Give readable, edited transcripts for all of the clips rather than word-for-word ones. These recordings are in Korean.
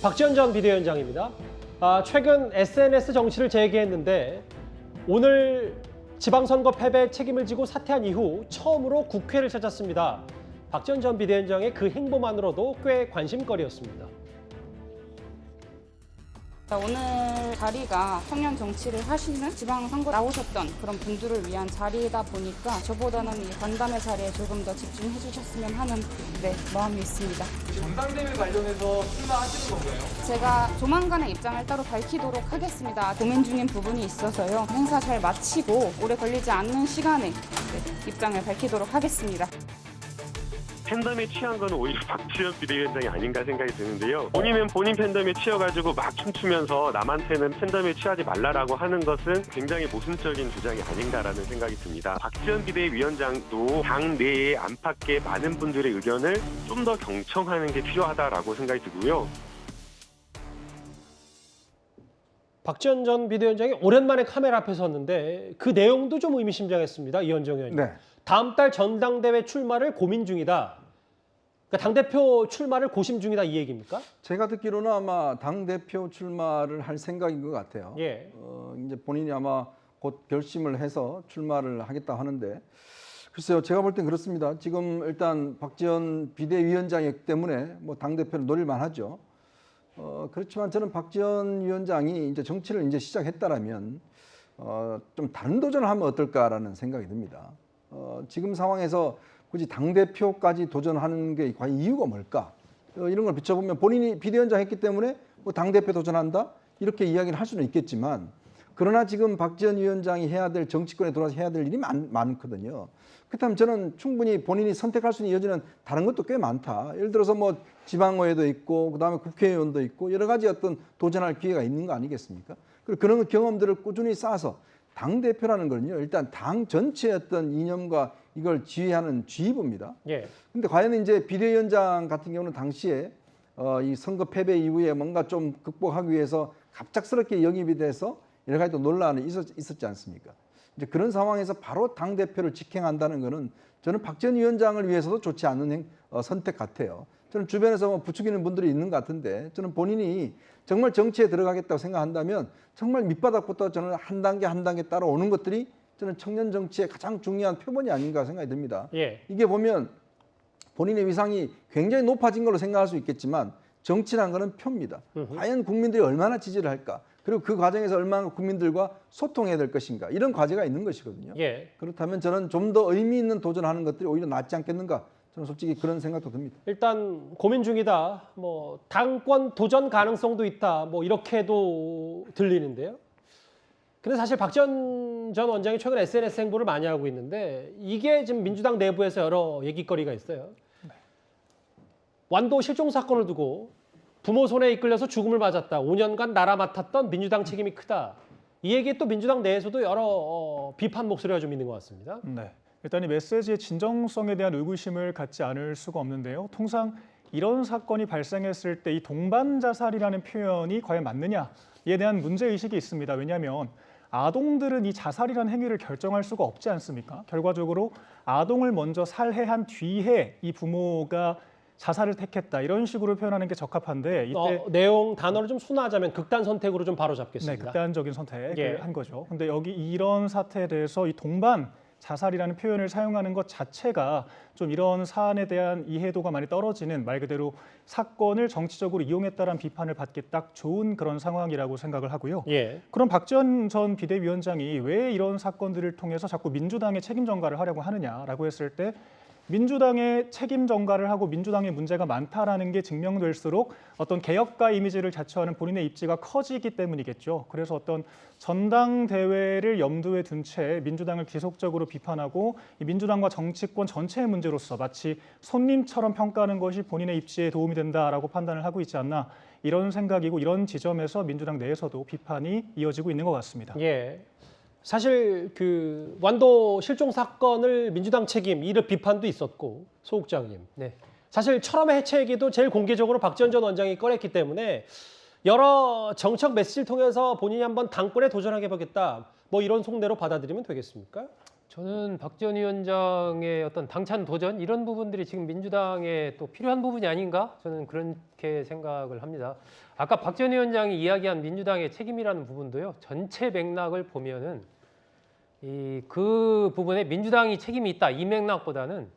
박지원 전 비대위원장입니다. 최근 SNS 정치를 재개했는데 오늘 지방선거 패배 책임을 지고 사퇴한 이후 처음으로 국회를 찾았습니다. 박지원 전 비대위원장의 그 행보만으로도 꽤 관심거리였습니다. 오늘 자리가 청년 정치를 하시는 지방선거 나오셨던 그런 분들을 위한 자리이다 보니까 저보다는 이 간담회 자리에 조금 더 집중해 주셨으면 하는 마음이 있습니다. 전당대회 관련해서 출마하시는 건가요? 제가 조만간의 입장을 따로 밝히도록 하겠습니다. 고민 중인 부분이 있어서요. 행사 잘 마치고 오래 걸리지 않는 시간에 입장을 밝히도록 하겠습니다. 팬덤에 취한 건 오히려 박지원 비대위원장이 아닌가 생각이 드는데요. 본인은 본인 팬덤에 취해가지고 막 춤추면서 남한테는 팬덤에 취하지 말라라고 하는 것은 굉장히 모순적인 주장이 아닌가라는 생각이 듭니다. 박지원 비대위원장도 당 내에 안팎의 많은 분들의 의견을 좀 더 경청하는 게 필요하다라고 생각이 들고요. 박지원 전 비대위원장이 오랜만에 카메라 앞에 섰는데 그 내용도 좀 의미심장했습니다. 이현정 의원님. 네. 다음 달 전당대회 출마를 고민 중이다. 그러니까 당대표 출마를 고심 중이다 이 얘기입니까? 제가 듣기로는 아마 당대표 출마를 할 생각인 것 같아요. 예. 이제 본인이 아마 곧 결심을 해서 출마를 하겠다 하는데 글쎄요, 제가 볼 땐 그렇습니다. 지금 일단 박지원 비대위원장이기 때문에 뭐 당대표를 노릴 만하죠. 그렇지만 저는 박지원 위원장이 이제 정치를 이제 시작했다라면 좀 다른 도전을 하면 어떨까라는 생각이 듭니다. 지금 상황에서 굳이 당대표까지 도전하는 게 과연 이유가 뭘까? 이런 걸 비춰보면 본인이 비대위원장 했기 때문에 뭐 당대표 도전한다? 이렇게 이야기를 할 수는 있겠지만 그러나 지금 박지원 위원장이 해야 될 정치권에 들어와서 해야 될 일이 많거든요. 그렇다면 저는 충분히 본인이 선택할 수 있는 여지는 다른 것도 꽤 많다. 예를 들어서 뭐 지방의회도 있고 그다음에 국회의원도 있고 여러 가지 어떤 도전할 기회가 있는 거 아니겠습니까? 그리고 그런 경험들을 꾸준히 쌓아서 당대표라는 거는요, 일단 당 전체의 어떤 이념과 이걸 지휘하는 지휘부입니다. 예. 근데 과연 이제 비대위원장 같은 경우는 당시에 이 선거 패배 이후에 뭔가 좀 극복하기 위해서 갑작스럽게 영입이 돼서 여러 가지 또 논란이 있었지 않습니까? 이제 그런 상황에서 바로 당대표를 직행한다는 거는 저는 박지원 위원장을 위해서도 좋지 않은 선택 같아요. 저는 주변에서 뭐 부추기는 분들이 있는 것 같은데 저는 본인이 정말 정치에 들어가겠다고 생각한다면 정말 밑바닥부터 저는 한 단계 따라오는 것들이 저는 청년 정치의 가장 중요한 표본이 아닌가 생각이 듭니다. 예. 이게 보면 본인의 위상이 굉장히 높아진 걸로 생각할 수 있겠지만 정치라는 거는 표입니다. 과연 국민들이 얼마나 지지를 할까? 그리고 그 과정에서 얼마나 국민들과 소통해야 될 것인가? 이런 과제가 있는 것이거든요. 예. 그렇다면 저는 좀 더 의미 있는 도전하는 것들이 오히려 낫지 않겠는가? 저는 솔직히 그런 생각도 듭니다. 일단 고민 중이다. 뭐 당권 도전 가능성도 있다. 뭐 이렇게도 들리는데요. 근데 사실 박지원 전 원장이 최근 SNS 행보를 많이 하고 있는데 이게 지금 민주당 내부에서 여러 얘기거리가 있어요. 완도 실종 사건을 두고 부모 손에 이끌려서 죽음을 맞았다. 5년간 나라 맡았던 민주당 책임이 크다. 이 얘기에 또 민주당 내에서도 여러 비판 목소리가 좀 있는 것 같습니다. 네. 일단 이 메시지의 진정성에 대한 의구심을 갖지 않을 수가 없는데요. 통상 이런 사건이 발생했을 때 이 동반 자살이라는 표현이 과연 맞느냐에 대한 문제의식이 있습니다. 왜냐하면 아동들은 이 자살이라는 행위를 결정할 수가 없지 않습니까? 결과적으로 아동을 먼저 살해한 뒤에 이 부모가 자살을 택했다 이런 식으로 표현하는 게 적합한데 이때 내용 단어를 좀 순화하자면 극단 선택으로 좀 바로 잡겠습니다. 네, 극단적인 선택을 예. 한 거죠. 근데 여기 이런 사태에 대해서 이 동반 자살이라는 표현을 사용하는 것 자체가 좀 이런 사안에 대한 이해도가 많이 떨어지는 말 그대로 사건을 정치적으로 이용했다는 비판을 받기 딱 좋은 그런 상황이라고 생각을 하고요. 예. 그럼 박지원 전 비대위원장이 왜 이런 사건들을 통해서 자꾸 민주당의 책임 전가를 하려고 하느냐라고 했을 때 민주당의 책임 전가를 하고 민주당의 문제가 많다라는 게 증명될수록 어떤 개혁가 이미지를 자처하는 본인의 입지가 커지기 때문이겠죠. 그래서 어떤 전당대회를 염두에 둔 채 민주당을 지속적으로 비판하고 이 민주당과 정치권 전체의 문제로서 마치 손님처럼 평가하는 것이 본인의 입지에 도움이 된다라고 판단을 하고 있지 않나 이런 생각이고 이런 지점에서 민주당 내에서도 비판이 이어지고 있는 것 같습니다. 예. 사실 그 완도 실종 사건을 민주당 책임 이런 비판도 있었고 소국장님. 네. 사실 철험의 해체 얘기도 제일 공개적으로 박지원 전 원장이 꺼냈기 때문에 여러 정책 메시지를 통해서 본인이 한번 당권에 도전하게 보겠다. 뭐 이런 속내로 받아들이면 되겠습니까? 저는 박지원 위원장의 어떤 당찬 도전 이런 부분들이 지금 민주당에 또 필요한 부분이 아닌가? 저는 그렇게 생각을 합니다. 아까 박지원 위원장이 이야기한 민주당의 책임이라는 부분도요. 전체 맥락을 보면은 그 부분에 민주당이 책임이 있다 이 맥락보다는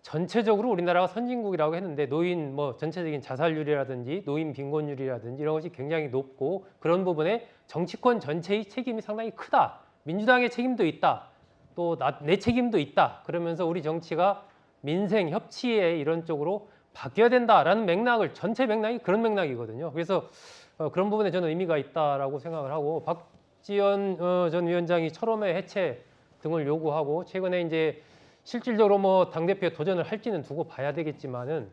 전체적으로 우리나라가 선진국이라고 했는데 노인 전체적인 자살률이라든지 노인 빈곤율이라든지 이런 것이 굉장히 높고 그런 부분에 정치권 전체의 책임이 상당히 크다. 민주당의 책임도 있다. 또 내 책임도 있다. 그러면서 우리 정치가 민생 협치에 이런 쪽으로 바뀌어야 된다라는 맥락을 전체 맥락이 그런 맥락이거든요. 그래서 그런 부분에 저는 의미가 있다라고 생각을 하고 박지원 전 위원장이 철험의 해체 등을 요구하고 최근에 이제 실질적으로 당대표에 도전을 할지는 두고 봐야 되겠지만은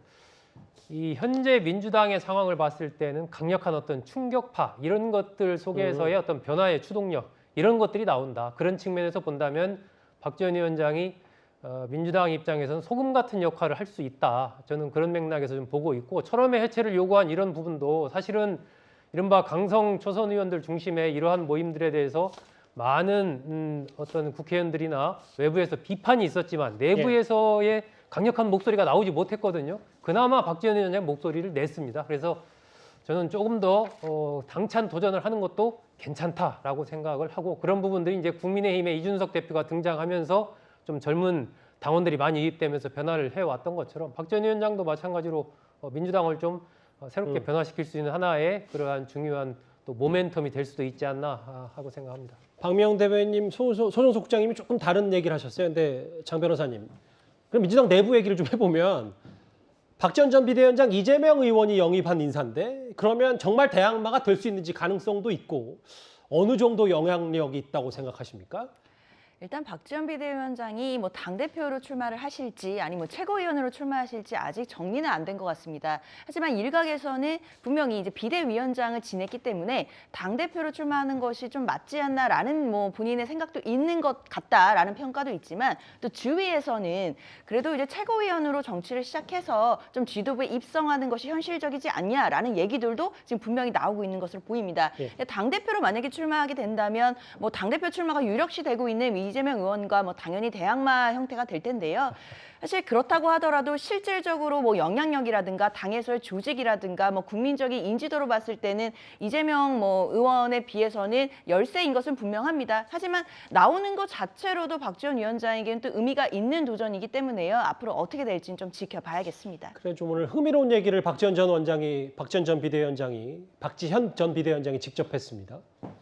이 현재 민주당의 상황을 봤을 때는 강력한 어떤 충격파 이런 것들 속에서의 어떤 변화의 추동력 이런 것들이 나온다. 그런 측면에서 본다면 박지원 위원장이 민주당 입장에서는 소금 같은 역할을 할 수 있다. 저는 그런 맥락에서 좀 보고 있고 철험의 해체를 요구한 이런 부분도 사실은 이른바 강성 초선 의원들 중심의 이러한 모임들에 대해서 많은 어떤 국회의원들이나 외부에서 비판이 있었지만 내부에서의 강력한 목소리가 나오지 못했거든요. 그나마 박지원 위원장 목소리를 냈습니다. 그래서 저는 조금 더 당찬 도전을 하는 것도 괜찮다라고 생각을 하고 그런 부분들이 이제 국민의힘의 이준석 대표가 등장하면서 좀 젊은 당원들이 많이 유입되면서 변화를 해왔던 것처럼 박지원 위원장도 마찬가지로 민주당을 좀 새롭게 변화시킬 수 있는 하나의 그러한 중요한 또 모멘텀이 될 수도 있지 않나 하고 생각합니다. 박명 대변인, 소정 속장님이 조금 다른 얘기를 하셨어요. 근데 장 변호사님, 그럼 민주당 내부 얘기를 좀 해보면 박지원 전 비대위원장 이재명 의원이 영입한 인사인데 그러면 정말 대항마가 될 수 있는지 가능성도 있고 어느 정도 영향력이 있다고 생각하십니까? 일단 박지원 비대위원장이 당대표로 출마를 하실지 아니면 최고위원으로 출마하실지 아직 정리는 안 된 것 같습니다. 하지만 일각에서는 분명히 이제 비대위원장을 지냈기 때문에 당대표로 출마하는 것이 좀 맞지 않나라는 본인의 생각도 있는 것 같다라는 평가도 있지만 또 주위에서는 그래도 이제 최고위원으로 정치를 시작해서 좀 지도부에 입성하는 것이 현실적이지 않냐라는 얘기들도 지금 분명히 나오고 있는 것으로 보입니다. 당대표로 만약에 출마하게 된다면 당대표 출마가 유력시 되고 있는 이재명 의원과 당연히 대항마 형태가 될 텐데요. 사실 그렇다고 하더라도 실질적으로 영향력이라든가 당에서의 조직이라든가 국민적인 인지도로 봤을 때는 이재명 의원에 비해서는 열세인 것은 분명합니다. 하지만 나오는 것 자체로도 박지원 위원장에게는 또 의미가 있는 도전이기 때문에요. 앞으로 어떻게 될지는 좀 지켜봐야겠습니다. 그래 좀 오늘 흥미로운 얘기를 박지원 전 비대위원장이 직접 했습니다.